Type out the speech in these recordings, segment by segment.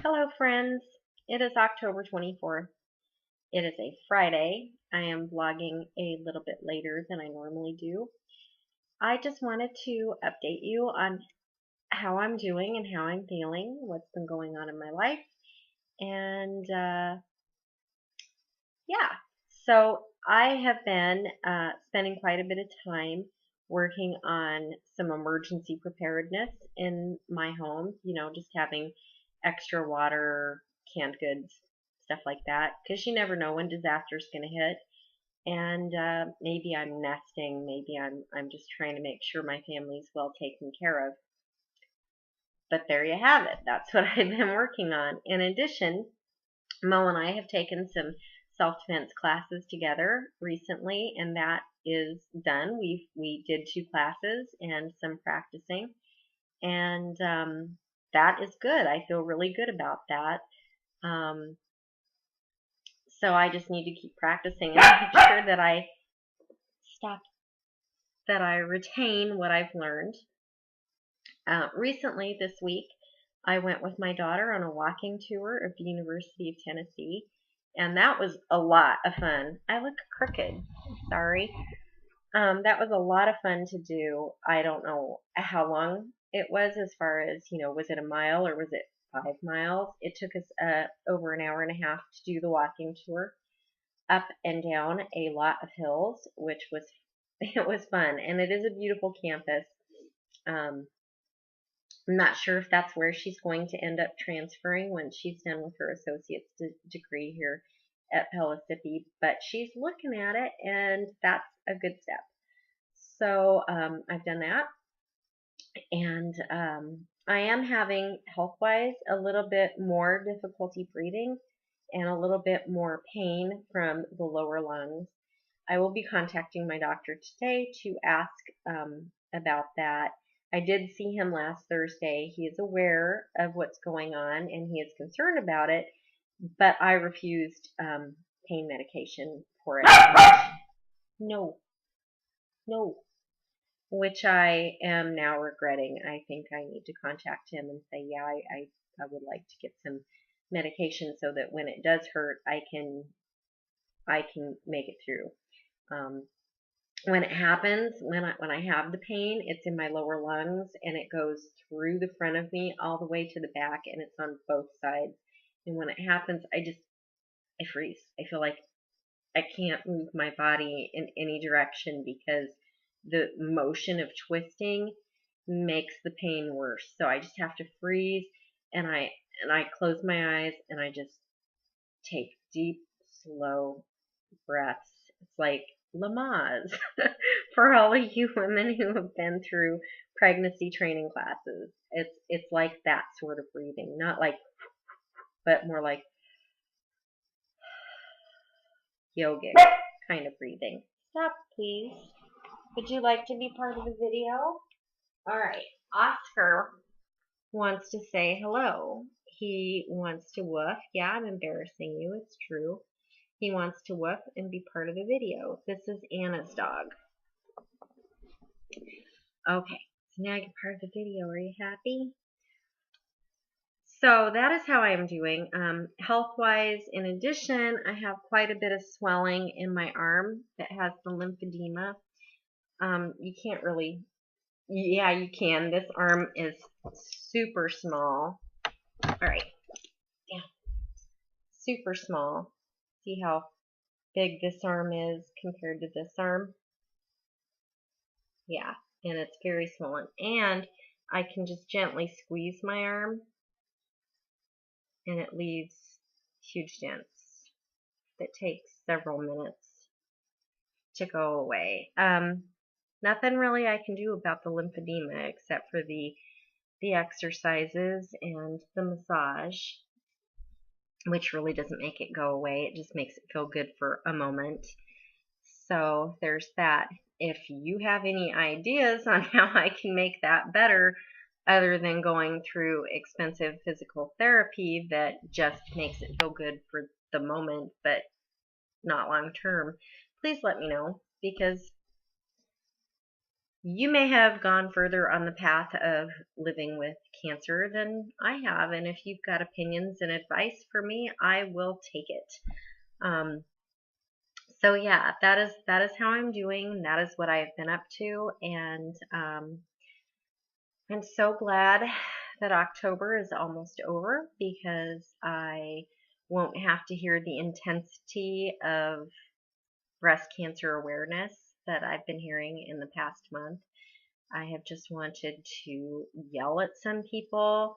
Hello, friends. It is October 24th. It is a Friday. I am vlogging a little bit later than I normally do. I just wanted to update you on how I'm doing and how I'm feeling, what's been going on in my life, and yeah. So I have been spending quite a bit of time working on some emergency preparedness in my home, just having extra water, canned goods, stuff like that, because you never know when disaster's going to hit. And maybe I'm nesting, maybe I'm just trying to make sure my family's well taken care of. But there you have it. That's what I've been working on. In addition, Mo and I have taken some self-defense classes together recently, and that is done. We did 2 classes and some practicing, and that is good. I feel really good about that. Um, so I just need to keep practicing and make sure that I retain what I've learned. Recently, this week, I went with my daughter on a walking tour of the University of Tennessee, and that was a lot of fun. I look crooked. Sorry. That was a lot of fun to do. I don't know how long it was as far as, was it a mile or was it 5 miles? It took us over an hour and a half to do the walking tour up and down a lot of hills, which was it was fun, and it is a beautiful campus. Um, I'm not sure if that's where she's going to end up transferring when she's done with her associate's degree here at Pellissippi, but she's looking at it, and that's a good step. So I've done that, and I am having health-wise a little bit more difficulty breathing and a little bit more pain from the lower lungs. I will be contacting my doctor today to ask about that. I did see him last Thursday. He is aware of what's going on and he is concerned about it, but I refused pain medication for it. No, no, which I am now regretting. I think I need to contact him and say, yeah, I would like to get some medication so that when it does hurt, I can make it through. When it happens, when I have the pain, it's in my lower lungs and it goes through the front of me all the way to the back, and it's on both sides. And when it happens, I freeze. I feel like I can't move my body in any direction because the motion of twisting makes the pain worse. So I just have to freeze, and I close my eyes and I just take deep, slow breaths. It's like Lamaze for all of you women who have been through pregnancy training classes. It's like that sort of breathing, not like, but more like yogic kind of breathing. Stop, please. Would you like to be part of the video? All right. Oscar wants to say hello. He wants to woof. Yeah, I'm embarrassing you. It's true. He wants to woof and be part of the video. This is Anna's dog. Okay, so now you're part of the video. Are you happy? So that is how I am doing. Health-wise, in addition, I have quite a bit of swelling in my arm that has the lymphedema. You can't really, yeah, you can. This arm is super small. All right, yeah, super small. See how big this arm is compared to this arm? Yeah, and it's very swollen. And I can just gently squeeze my arm and it leaves huge dents that takes several minutes to go away. Nothing really I can do about the lymphedema except for the exercises and the massage, which really doesn't make it go away. It just makes it feel good for a moment. So there's that. If you have any ideas on how I can make that better, other than going through expensive physical therapy that just makes it feel good for the moment but not long term, please let me know, because You may have gone further on the path of living with cancer than I have, and if you've got opinions and advice for me, I will take it. Um, so yeah, that is how I'm doing. That is what I have been up to, and I'm so glad that October is almost over because I won't have to hear the intensity of breast cancer awareness that I've been hearing in the past month. I have just wanted to yell at some people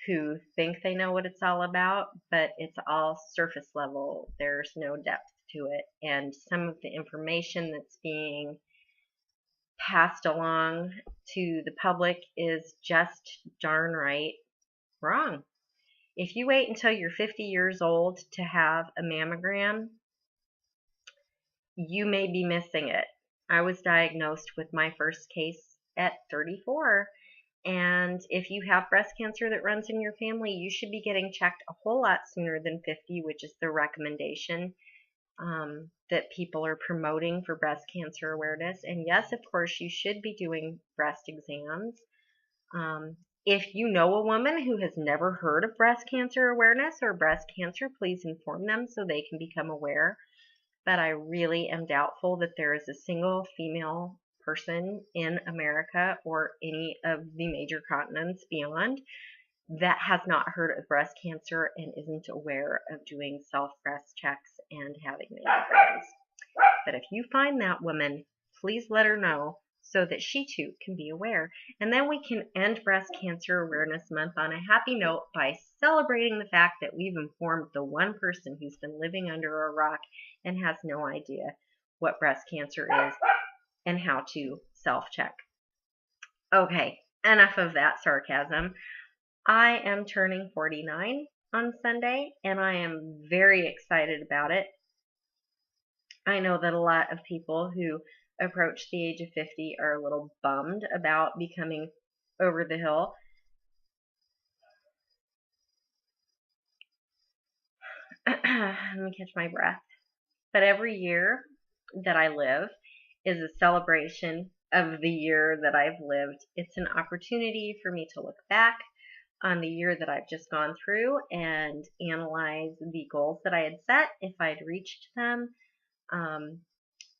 who think they know what it's all about, but it's all surface level. There's no depth to it. And some of the information that's being passed along to the public is just darn right wrong. If you wait until you're 50 years old to have a mammogram, you may be missing it. I was diagnosed with my first case at 34. And if you have breast cancer that runs in your family, you should be getting checked a whole lot sooner than 50, which is the recommendation that people are promoting for breast cancer awareness. And yes, of course, you should be doing breast exams. If you know a woman who has never heard of breast cancer awareness or breast cancer, please inform them so they can become aware. But I really am doubtful that there is a single female person in America or any of the major continents beyond that has not heard of breast cancer and isn't aware of doing self-breast checks and having mammograms. But if you find that woman, please let her know so that she too can be aware. And then we can end Breast Cancer Awareness Month on a happy note by celebrating the fact that we've informed the one person who's been living under a rock and has no idea what breast cancer is and how to self-check. Okay, enough of that sarcasm. I am turning 49 on Sunday, and I am very excited about it. I know that a lot of people who approach the age of 50 are a little bummed about becoming over the hill. Let me catch my breath. But every year that I live is a celebration of the year that I've lived. It's an opportunity for me to look back on the year that I've just gone through and analyze the goals that I had set, if I'd reached them,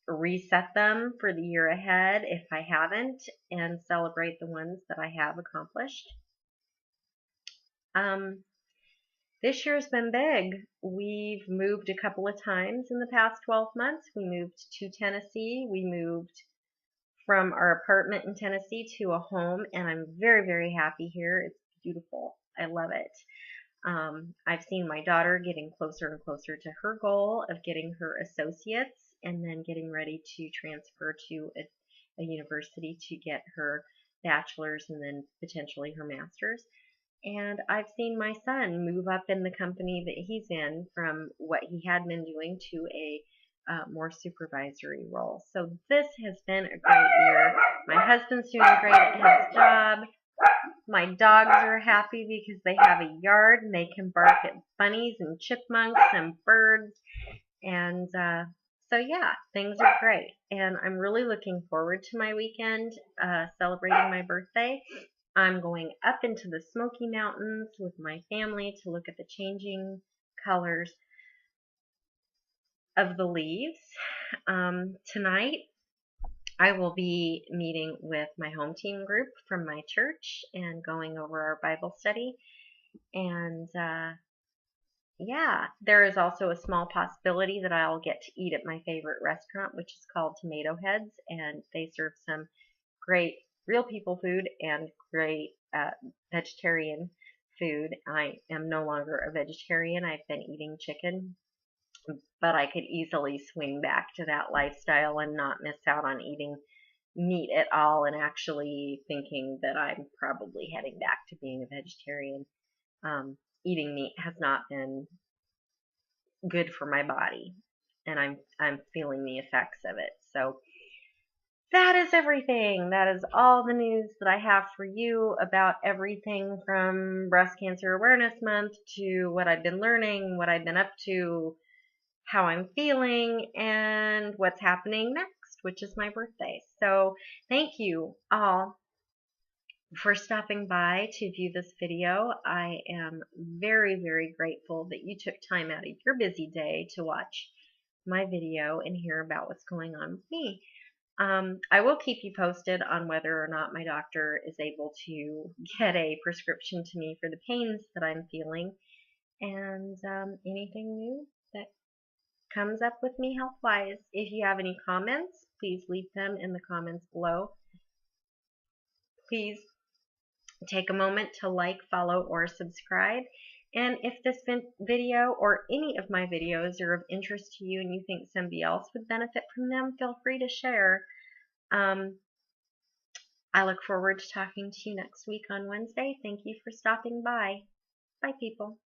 reset them for the year ahead if I haven't, and celebrate the ones that I have accomplished. This year's been big. We've moved a couple of times in the past 12 months. We moved to Tennessee. We moved from our apartment in Tennessee to a home, and I'm very, very happy here. It's beautiful. I love it. I've seen my daughter getting closer and closer to her goal of getting her associates and then getting ready to transfer to a university to get her bachelor's and then potentially her master's. And I've seen my son move up in the company that he's in from what he had been doing to a more supervisory role. So this has been a great year. My husband's doing great at his job. My dogs are happy because they have a yard and they can bark at bunnies and chipmunks and birds. And so yeah, things are great. And I'm really looking forward to my weekend celebrating my birthday. I'm going up into the Smoky Mountains with my family to look at the changing colors of the leaves. Tonight, I will be meeting with my home team group from my church and going over our Bible study. And yeah, there is also a small possibility that I'll get to eat at my favorite restaurant, which is called Tomato Heads, and they serve some great real people food and great vegetarian food. I am no longer a vegetarian. I've been eating chicken, but I could easily swing back to that lifestyle and not miss out on eating meat at all and actually thinking that I'm probably heading back to being a vegetarian. Eating meat has not been good for my body, and I'm feeling the effects of it. So that is everything. That is all the news that I have for you about everything from Breast Cancer Awareness Month to what I've been learning, what I've been up to, how I'm feeling, and what's happening next. which is my birthday. So thank you all for stopping by to view this video. I am very, very grateful that you took time out of your busy day to watch my video and hear about what's going on with me. I will keep you posted on whether or not my doctor is able to get a prescription to me for the pains that I'm feeling, and anything new that comes up with me health-wise. If you have any comments, please leave them in the comments below. Please take a moment to like, follow, or subscribe. And if this video or any of my videos are of interest to you and you think somebody else would benefit from them, feel free to share. I look forward to talking to you next week on Wednesday. Thank you for stopping by. Bye, people.